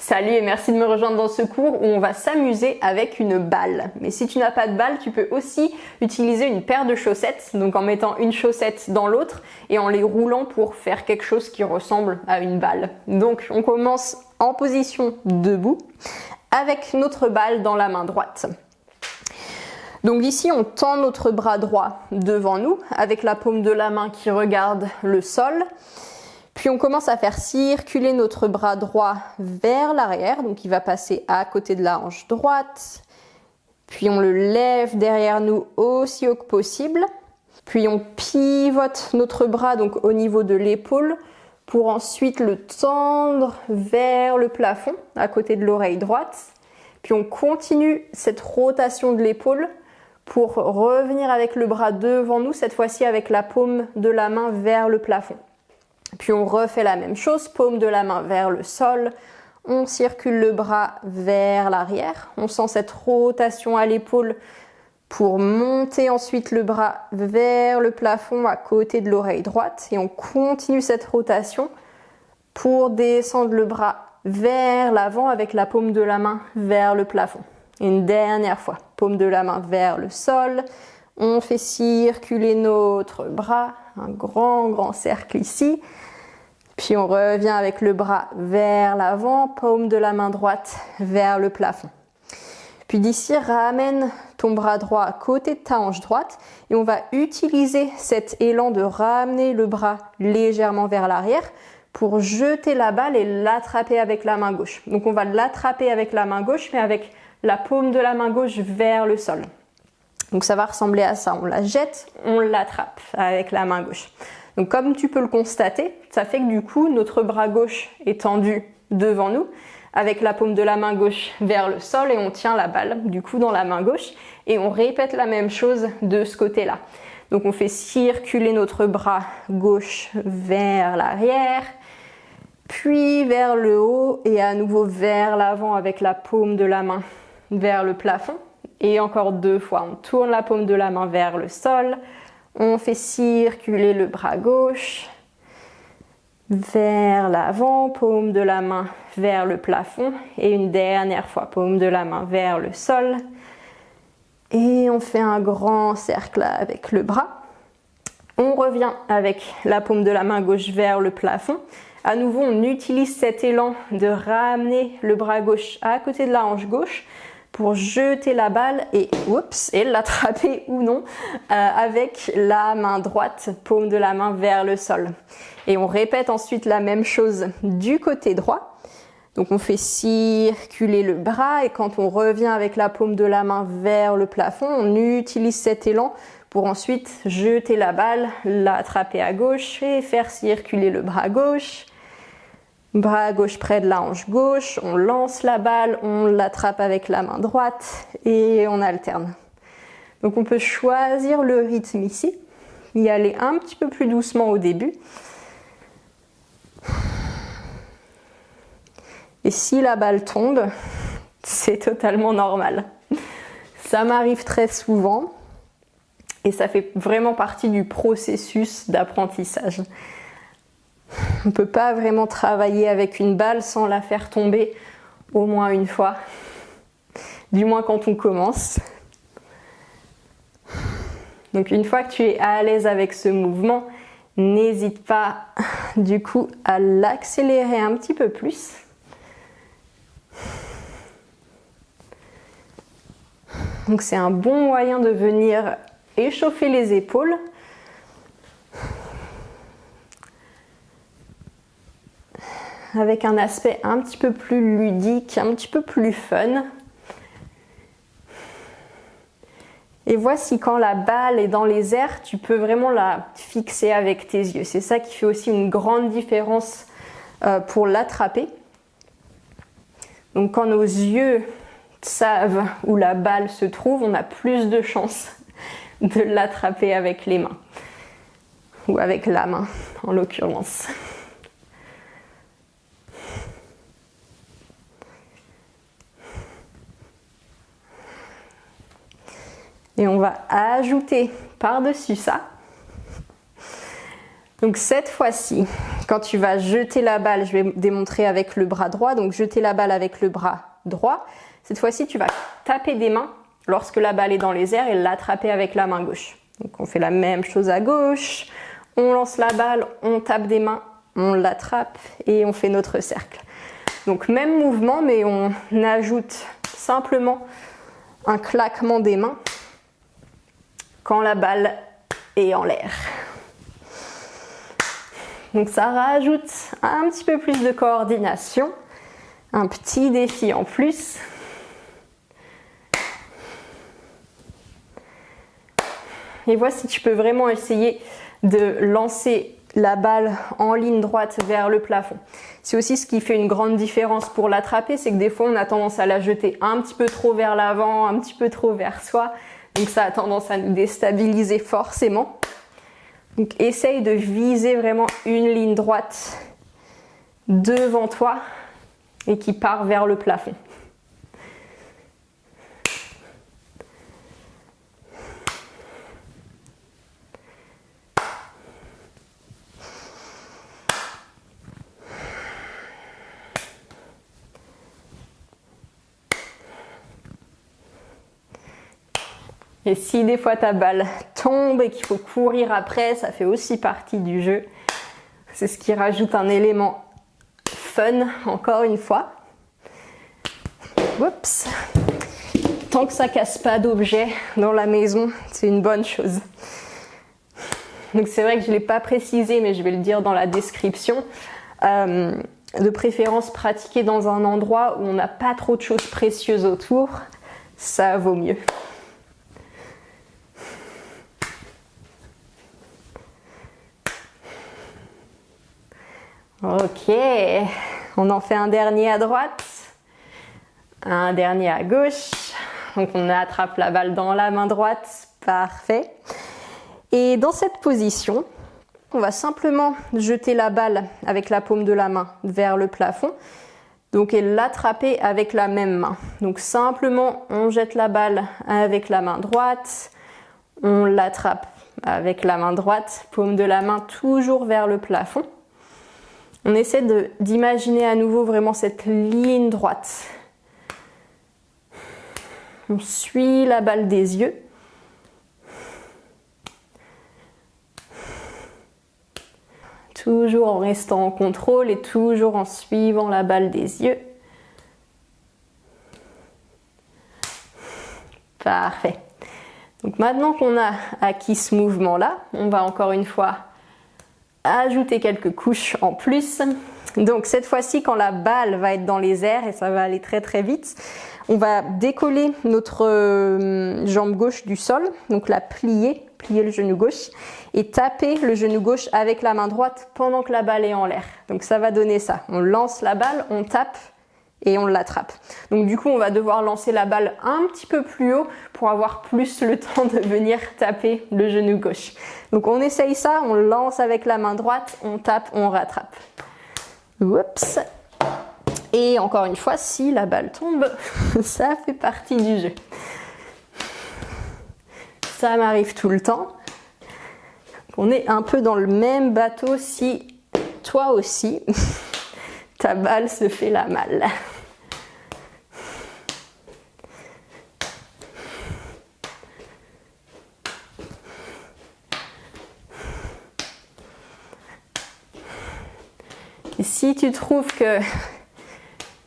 Salut et merci de me rejoindre dans ce cours où on va s'amuser avec une balle. Mais si tu n'as pas de balle, tu peux aussi utiliser une paire de chaussettes, donc en mettant une chaussette dans l'autre et en les roulant pour faire quelque chose qui ressemble à une balle. Donc on commence en position debout avec notre balle dans la main droite. Donc ici on tend notre bras droit devant nous avec la paume de la main qui regarde le sol. Puis on commence à faire circuler notre bras droit vers l'arrière, donc il va passer à côté de la hanche droite. Puis on le lève derrière nous aussi haut que possible. Puis on pivote notre bras donc au niveau de l'épaule pour ensuite le tendre vers le plafond à côté de l'oreille droite. Puis on continue cette rotation de l'épaule pour revenir avec le bras devant nous, cette fois-ci avec la paume de la main vers le plafond. Puis on refait la même chose, paume de la main vers le sol, on circule le bras vers l'arrière, on sent cette rotation à l'épaule pour monter ensuite le bras vers le plafond à côté de l'oreille droite et on continue cette rotation pour descendre le bras vers l'avant avec la paume de la main vers le plafond. Et une dernière fois, paume de la main vers le sol, on fait circuler notre bras, un grand cercle ici. Puis on revient avec le bras vers l'avant, paume de la main droite vers le plafond. Puis d'ici, ramène ton bras droit à côté de ta hanche droite et on va utiliser cet élan de ramener le bras légèrement vers l'arrière pour jeter la balle et l'attraper avec la main gauche. Donc on va l'attraper avec la main gauche mais avec la paume de la main gauche vers le sol. Donc ça va ressembler à ça, on la jette, on l'attrape avec la main gauche. Donc comme tu peux le constater, ça fait que du coup notre bras gauche est tendu devant nous avec la paume de la main gauche vers le sol et on tient la balle du coup dans la main gauche et on répète la même chose de ce côté-là. Donc on fait circuler notre bras gauche vers l'arrière, puis vers le haut et à nouveau vers l'avant avec la paume de la main vers le plafond. Et encore deux fois, on tourne la paume de la main vers le sol, on fait circuler le bras gauche vers l'avant, paume de la main vers le plafond et une dernière fois, paume de la main vers le sol. Et on fait un grand cercle avec le bras. On revient avec la paume de la main gauche vers le plafond. À nouveau, on utilise cet élan de ramener le bras gauche à côté de la hanche gauche pour jeter la balle et l'attraper ou non avec la main droite, paume de la main vers le sol. Et on répète ensuite la même chose du côté droit. Donc on fait circuler le bras et quand on revient avec la paume de la main vers le plafond, on utilise cet élan pour ensuite jeter la balle, l'attraper à gauche et faire circuler le bras gauche. Bras gauche près de la hanche gauche, on lance la balle, on l'attrape avec la main droite et on alterne. Donc on peut choisir le rythme ici, y aller un petit peu plus doucement au début. Et si la balle tombe, c'est totalement normal. Ça m'arrive très souvent et ça fait vraiment partie du processus d'apprentissage. On ne peut pas vraiment travailler avec une balle sans la faire tomber au moins une fois, du moins quand on commence. Donc une fois que tu es à l'aise avec ce mouvement, n'hésite pas du coup à l'accélérer un petit peu plus. Donc c'est un bon moyen de venir échauffer les épaules. Avec un aspect un petit peu plus ludique, un petit peu plus fun. Et voici quand la balle est dans les airs, tu peux vraiment la fixer avec tes yeux. C'est ça qui fait aussi une grande différence pour l'attraper. Donc quand nos yeux savent où la balle se trouve, on a plus de chances de l'attraper avec les mains. Ou avec la main en l'occurrence. Et on va ajouter par-dessus ça. Donc cette fois-ci, Quand tu vas jeter la balle, je vais démontrer avec le bras droit, donc jeter la balle avec le bras droit. Cette fois-ci, tu vas taper des mains lorsque la balle est dans les airs et l'attraper avec la main gauche. Donc on fait la même chose à gauche, on lance la balle, on tape des mains, on l'attrape et on fait notre cercle. Donc même mouvement, mais on ajoute simplement un claquement des mains quand la balle est en l'air. Donc ça rajoute un petit peu plus de coordination, un petit défi en plus. Et voici, tu peux vraiment essayer de lancer la balle en ligne droite vers le plafond. C'est aussi ce qui fait une grande différence pour l'attraper, c'est que des fois on a tendance à la jeter un petit peu trop vers l'avant, un petit peu trop vers soi. Donc ça a tendance à nous déstabiliser forcément. Donc essaye de viser vraiment une ligne droite devant toi et qui part vers le plafond. Et si des fois ta balle tombe et qu'il faut courir après, ça fait aussi partie du jeu. C'est ce qui rajoute un élément fun, encore une fois. Oups. Tant que ça casse pas d'objets dans la maison, c'est une bonne chose. Donc c'est vrai que je ne l'ai pas précisé, mais je vais le dire dans la description. De préférence pratiquer dans un endroit où on n'a pas trop de choses précieuses autour, ça vaut mieux. Ok, on en fait un dernier à droite, un dernier à gauche. Donc on attrape la balle dans la main droite, parfait. Et dans cette position, on va simplement jeter la balle avec la paume de la main vers le plafond. Donc et l'attraper avec la même main. Donc simplement on jette la balle avec la main droite, on l'attrape avec la main droite, paume de la main toujours vers le plafond. On essaie d'imaginer à nouveau vraiment cette ligne droite. On suit la balle des yeux. Toujours en restant en contrôle et toujours en suivant la balle des yeux. Parfait. Donc maintenant qu'on a acquis ce mouvement-là, on va encore une fois ajouter quelques couches en plus. Donc cette fois-ci, quand la balle va être dans les airs, et ça va aller très très vite, on va décoller notre jambe gauche du sol, donc la plier le genou gauche et taper le genou gauche avec la main droite pendant que la balle est en l'air. Donc ça va donner ça. On lance la balle, on tape et on l'attrape. Donc du coup, on va devoir lancer la balle un petit peu plus haut pour avoir plus le temps de venir taper le genou gauche. Donc on essaye ça, on lance avec la main droite, on tape, on rattrape. Oups. Et encore une fois, si la balle tombe, ça fait partie du jeu. Ça m'arrive tout le temps. On est un peu dans le même bateau si toi aussi, ta balle se fait la malle. Et si tu trouves que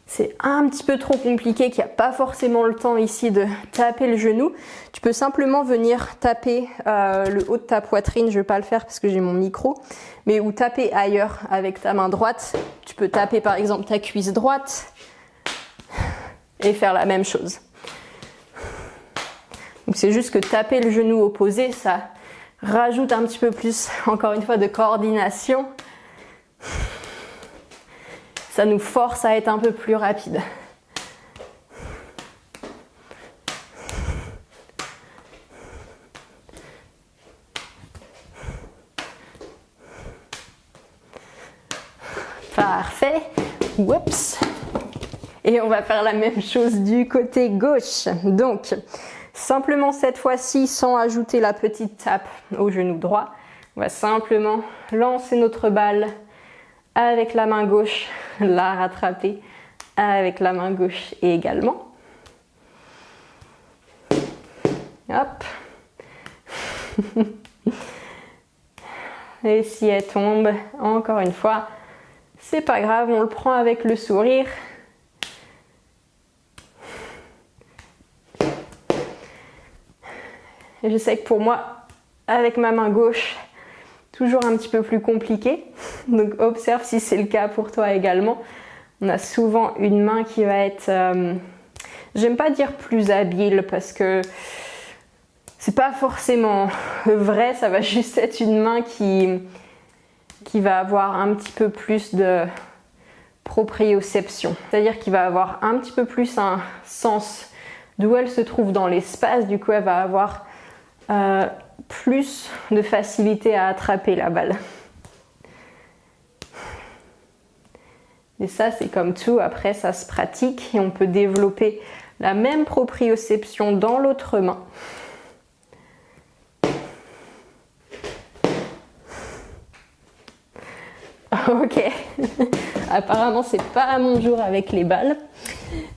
c'est un petit peu trop compliqué, qu'il n'y a pas forcément le temps ici de taper le genou, tu peux simplement venir taper le haut de ta poitrine. Je ne vais pas le faire parce que j'ai mon micro, mais ou taper ailleurs avec ta main droite. Tu peux taper par exemple ta cuisse droite et faire la même chose. Donc c'est juste que taper le genou opposé, ça rajoute un petit peu plus, encore une fois, de coordination. Ça nous force à être un peu plus rapide. Parfait. Oups. Et on va faire la même chose du côté gauche. Donc, simplement cette fois-ci, sans ajouter la petite tape au genou droit, on va simplement lancer notre balle avec la main gauche, la rattraper avec la main gauche également. Hop. Et si elle tombe, encore une fois, c'est pas grave, on le prend avec le sourire. Et je sais que pour moi, avec ma main gauche, toujours un petit peu plus compliqué. Donc observe si c'est le cas pour toi également. On a souvent une main qui va être, j'aime pas dire plus habile parce que c'est pas forcément vrai, ça va juste être une main qui va avoir un petit peu plus de proprioception. C'est-à-dire qu'il va avoir un petit peu plus un sens d'où elle se trouve dans l'espace. Du coup, elle va avoir plus de facilité à attraper la balle. Et ça, c'est comme tout, après ça se pratique et on peut développer la même proprioception dans l'autre main. Ok, apparemment c'est pas mon jour avec les balles.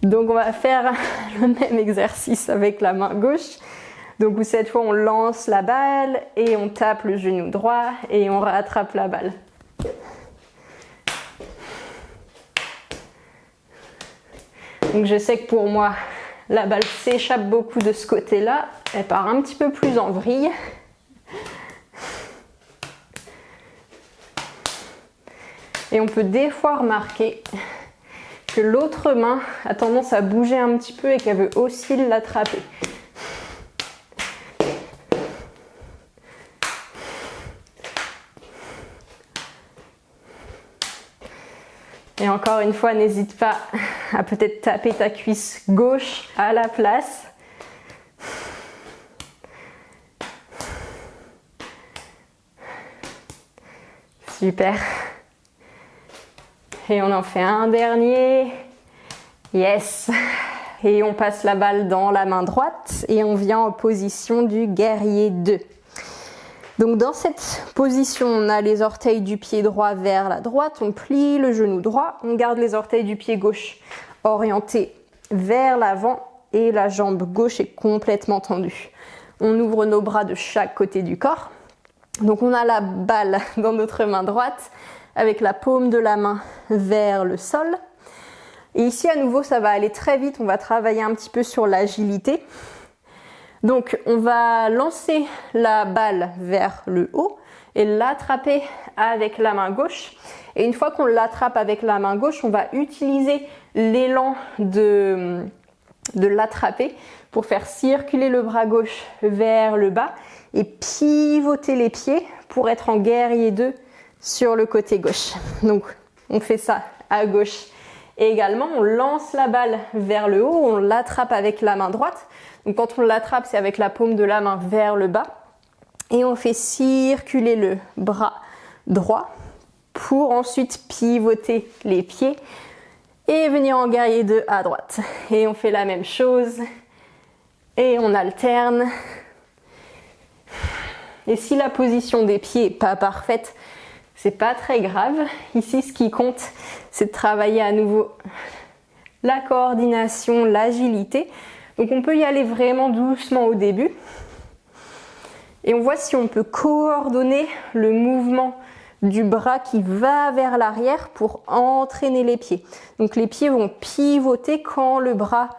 Donc on va faire le même exercice avec la main gauche. Donc où cette fois on lance la balle et on tape le genou droit et on rattrape la balle. Donc je sais que pour moi la balle s'échappe beaucoup de ce côté-là. Elle part un petit peu plus en vrille. Et on peut des fois remarquer que l'autre main a tendance à bouger un petit peu et qu'elle veut aussi l'attraper. Et encore une fois, n'hésite pas à peut-être taper ta cuisse gauche à la place. Super. Et on en fait un dernier. Yes. Et on passe la balle dans la main droite et on vient en position du guerrier 2. Donc dans cette position, on a les orteils du pied droit vers la droite, on plie le genou droit, on garde les orteils du pied gauche orientés vers l'avant et la jambe gauche est complètement tendue. On ouvre nos bras de chaque côté du corps. Donc on a la balle dans notre main droite avec la paume de la main vers le sol. Et ici à nouveau ça va aller très vite, on va travailler un petit peu sur l'agilité. Donc on va lancer la balle vers le haut et l'attraper avec la main gauche. Et une fois qu'on l'attrape avec la main gauche, on va utiliser l'élan de l'attraper pour faire circuler le bras gauche vers le bas et pivoter les pieds pour être en guerrier 2 sur le côté gauche. Donc on fait ça à gauche. Et également, on lance la balle vers le haut, on l'attrape avec la main droite. Donc quand on l'attrape, c'est avec la paume de la main vers le bas. Et on fait circuler le bras droit pour ensuite pivoter les pieds et venir en guerrier 2 à droite. Et on fait la même chose et on alterne. Et si la position des pieds n'est pas parfaite, c'est pas très grave. Ici, ce qui compte, c'est de travailler à nouveau la coordination, l'agilité. Donc on peut y aller vraiment doucement au début. Et on voit si on peut coordonner le mouvement du bras qui va vers l'arrière pour entraîner les pieds. Donc les pieds vont pivoter quand le bras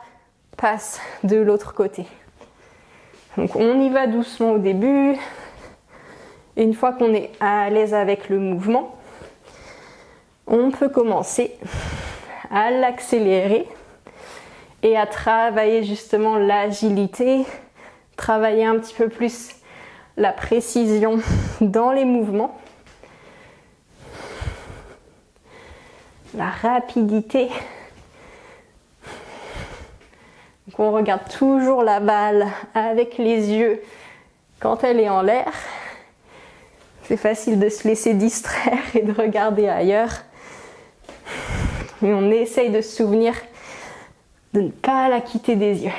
passe de l'autre côté. Donc on y va doucement au début. Et une fois qu'on est à l'aise avec le mouvement, on peut commencer à l'accélérer et à travailler justement l'agilité, travailler un petit peu plus la précision dans les mouvements, la rapidité. Donc on regarde toujours la balle avec les yeux quand elle est en l'air. C'est facile de se laisser distraire et de regarder ailleurs. Mais on essaye de se souvenir de ne pas la quitter des yeux.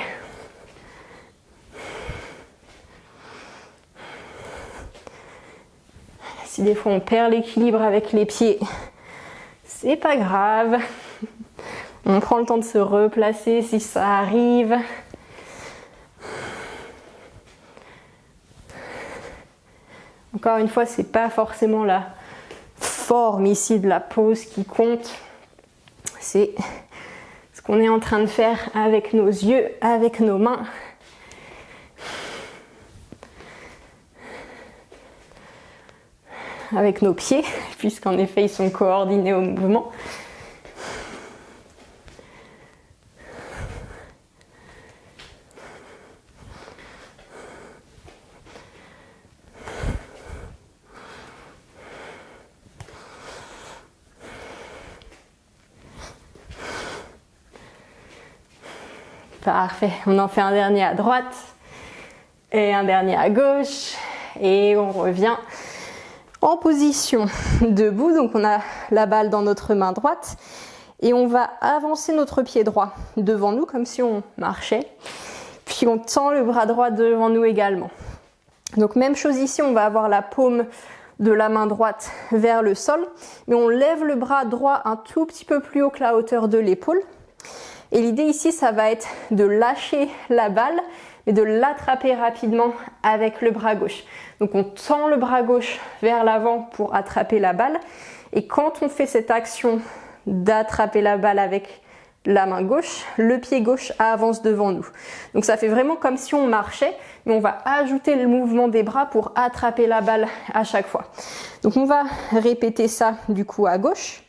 Si des fois on perd l'équilibre avec les pieds, c'est pas grave. On prend le temps de se replacer si ça arrive. Encore une fois, c'est pas forcément la forme ici de la pose qui compte. C'est ce qu'on est en train de faire avec nos yeux, avec nos mains. Avec nos pieds, puisqu'en effet ils sont coordonnés au mouvement. Parfait, on en fait un dernier à droite et un dernier à gauche et on revient en position debout. Donc on a la balle dans notre main droite et on va avancer notre pied droit devant nous comme si on marchait. Puis on tend le bras droit devant nous également. Donc même chose ici, on va avoir la paume de la main droite vers le sol, mais on lève le bras droit un tout petit peu plus haut que la hauteur de l'épaule. Et l'idée ici, ça va être de lâcher la balle et de l'attraper rapidement avec le bras gauche. Donc on tend le bras gauche vers l'avant pour attraper la balle. Et quand on fait cette action d'attraper la balle avec la main gauche, le pied gauche avance devant nous. Donc ça fait vraiment comme si on marchait, mais on va ajouter le mouvement des bras pour attraper la balle à chaque fois. Donc on va répéter ça du coup à gauche.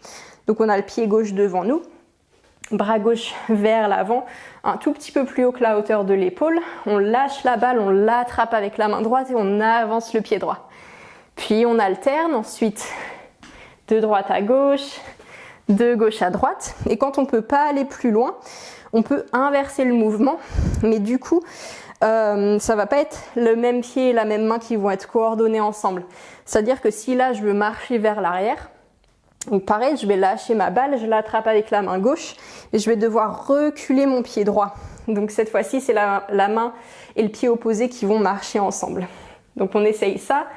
Donc on a le pied gauche devant nous. Bras gauche vers l'avant, un tout petit peu plus haut que la hauteur de l'épaule. On lâche la balle, on l'attrape avec la main droite et on avance le pied droit. Puis on alterne ensuite de droite à gauche, de gauche à droite. Et quand on ne peut pas aller plus loin, on peut inverser le mouvement. Mais du coup, ça ne va pas être le même pied et la même main qui vont être coordonnés ensemble. C'est-à-dire que si là je veux marcher vers l'arrière, donc pareil, je vais lâcher ma balle, je l'attrape avec la main gauche et je vais devoir reculer mon pied droit. Donc cette fois-ci, c'est la main et le pied opposé qui vont marcher ensemble. Donc on essaye ça.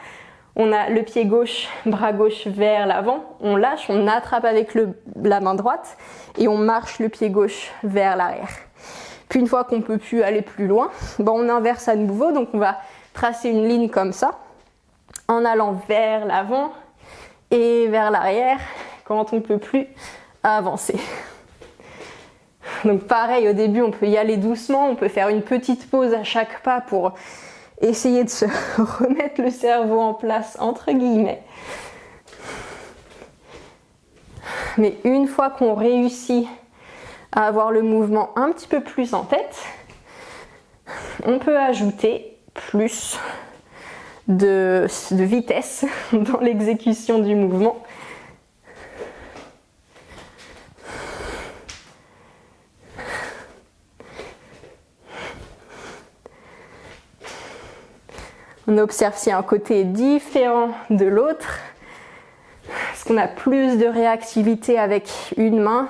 On a le pied gauche, bras gauche vers l'avant. On lâche, on attrape avec la main droite et on marche le pied gauche vers l'arrière. Puis une fois qu'on ne peut plus aller plus loin, on inverse à nouveau. Donc on va tracer une ligne comme ça en allant vers l'avant et vers l'arrière quand on ne peut plus avancer. Donc pareil, au début on peut y aller doucement, on peut faire une petite pause à chaque pas pour essayer de se remettre le cerveau en place entre guillemets. Mais une fois qu'on réussit à avoir le mouvement un petit peu plus en tête, on peut ajouter plus de vitesse dans l'exécution du mouvement. On observe si un côté est différent de l'autre. Est-ce qu'on a plus de réactivité avec une main?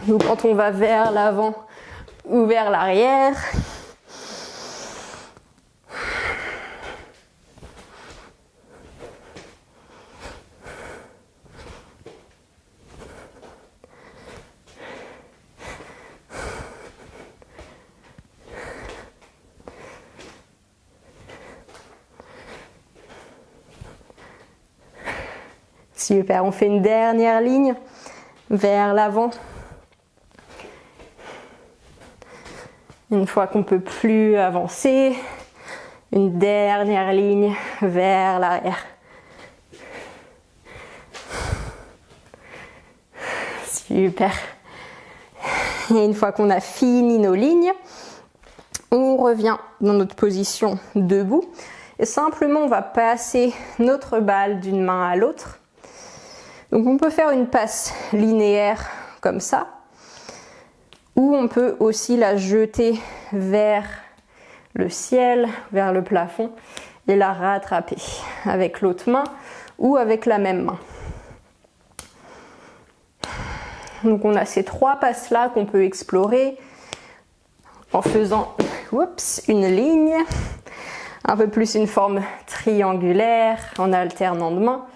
Ou quand on va vers l'avant ou vers l'arrière? Super, on fait une dernière ligne vers l'avant. Une fois qu'on ne peut plus avancer, une dernière ligne vers l'arrière. Super. Et une fois qu'on a fini nos lignes, on revient dans notre position debout. Et simplement, on va passer notre balle d'une main à l'autre. Donc on peut faire une passe linéaire comme ça, ou on peut aussi la jeter vers le ciel, vers le plafond et la rattraper avec l'autre main ou avec la même main. Donc on a ces trois passes là qu'on peut explorer en faisant une ligne, un peu plus une forme triangulaire en alternant de mains,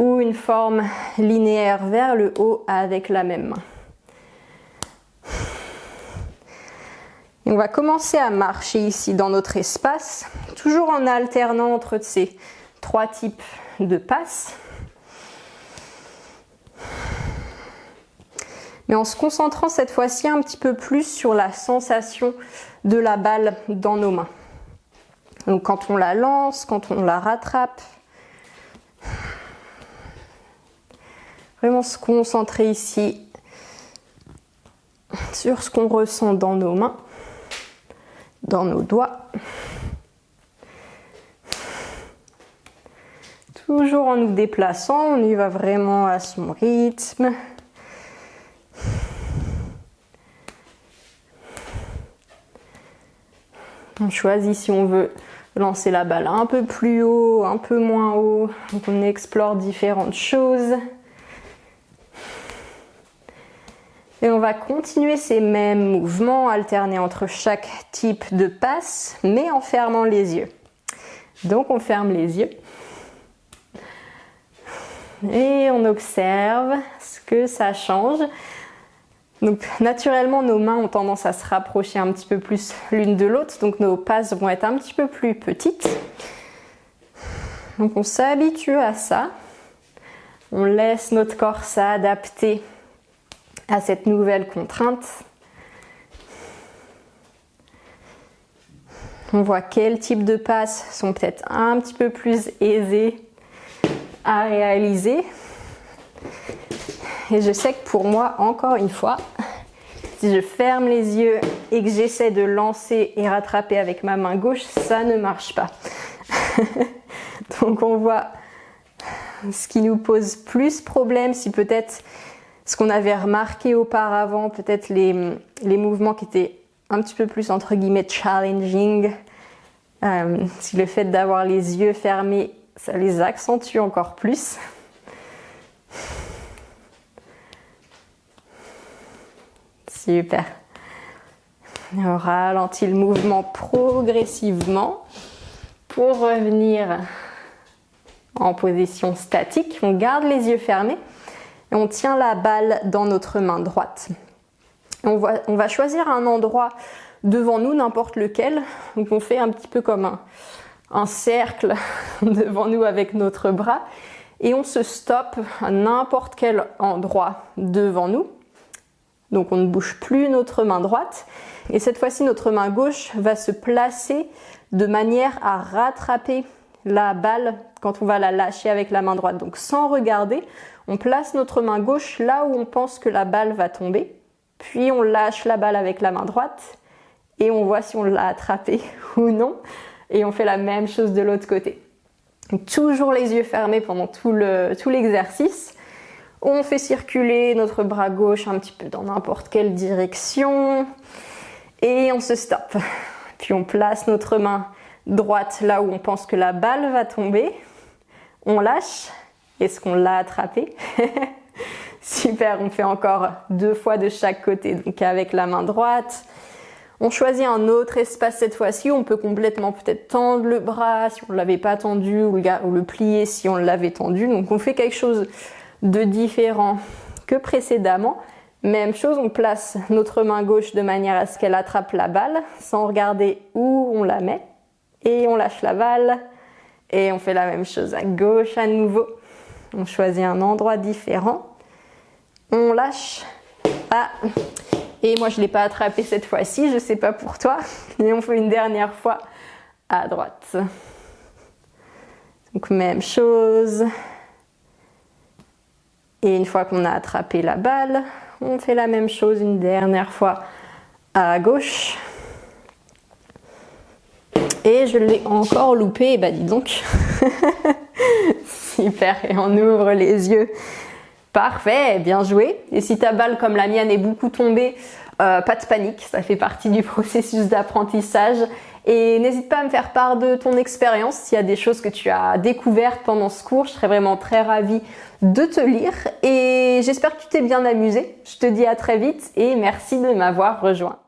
ou une forme linéaire vers le haut avec la même main. Et on va commencer à marcher ici dans notre espace, toujours en alternant entre ces 3 types de passes. Mais en se concentrant cette fois-ci un petit peu plus sur la sensation de la balle dans nos mains. Donc quand on la lance, quand on la rattrape, vraiment se concentrer ici sur ce qu'on ressent dans nos mains, dans nos doigts. Toujours en nous déplaçant, on y va vraiment à son rythme. On choisit si on veut lancer la balle un peu plus haut, un peu moins haut. Donc on explore différentes choses. Et on va continuer ces mêmes mouvements, alterner entre chaque type de passe, mais en fermant les yeux. Donc on ferme les yeux. Et on observe ce que ça change. Donc naturellement, nos mains ont tendance à se rapprocher un petit peu plus l'une de l'autre, donc nos passes vont être un petit peu plus petites. Donc on s'habitue à ça. On laisse notre corps s'adapter à cette nouvelle contrainte. On voit quels types de passes sont peut-être un petit peu plus aisés à réaliser. Et je sais que pour moi, encore une fois, si je ferme les yeux et que j'essaie de lancer et rattraper avec ma main gauche, ça ne marche pas. Donc on voit ce qui nous pose plus problème, si peut-être ce qu'on avait remarqué auparavant, peut-être les mouvements qui étaient un petit peu plus entre guillemets challenging, si le fait d'avoir les yeux fermés, ça les accentue encore plus. Super. On ralentit le mouvement progressivement pour revenir en position statique. On garde les yeux fermés et on tient la balle dans notre main droite. On va choisir un endroit devant nous, n'importe lequel. Donc on fait un petit peu comme un cercle devant nous avec notre bras et on se stoppe à n'importe quel endroit devant nous. Donc on ne bouge plus notre main droite et cette fois-ci notre main gauche va se placer de manière à rattraper la balle quand on va la lâcher avec la main droite. Donc sans regarder, on place notre main gauche là où on pense que la balle va tomber, puis on lâche la balle avec la main droite et on voit si on l'a attrapée ou non et on fait la même chose de l'autre côté. Donc, toujours les yeux fermés pendant tout l'exercice. On fait circuler notre bras gauche un petit peu dans n'importe quelle direction et on se stoppe. Puis on place notre main droite là où on pense que la balle va tomber. On lâche. Est-ce qu'on l'a attrapé? Super, on fait encore 2 fois de chaque côté. Donc avec la main droite, on choisit un autre espace cette fois-ci. On peut complètement peut-être tendre le bras si on ne l'avait pas tendu ou le plier si on l'avait tendu. Donc on fait quelque chose de différent que précédemment. Même chose, on place notre main gauche de manière à ce qu'elle attrape la balle sans regarder où on la met et on lâche la balle et on fait la même chose à gauche à nouveau. On choisit un endroit différent, on lâche, et moi je ne l'ai pas attrapé cette fois-ci, je ne sais pas pour toi, et on fait une dernière fois à droite. Donc même chose. Et une fois qu'on a attrapé la balle, on fait la même chose une dernière fois à gauche. Et je l'ai encore loupé, bah dis donc. Super, et on ouvre les yeux. Parfait, bien joué. Et si ta balle, comme la mienne, est beaucoup tombée, pas de panique, ça fait partie du processus d'apprentissage. Et n'hésite pas à me faire part de ton expérience, s'il y a des choses que tu as découvertes pendant ce cours, je serais vraiment très ravie de te lire. Et j'espère que tu t'es bien amusé. Je te dis à très vite et merci de m'avoir rejoint.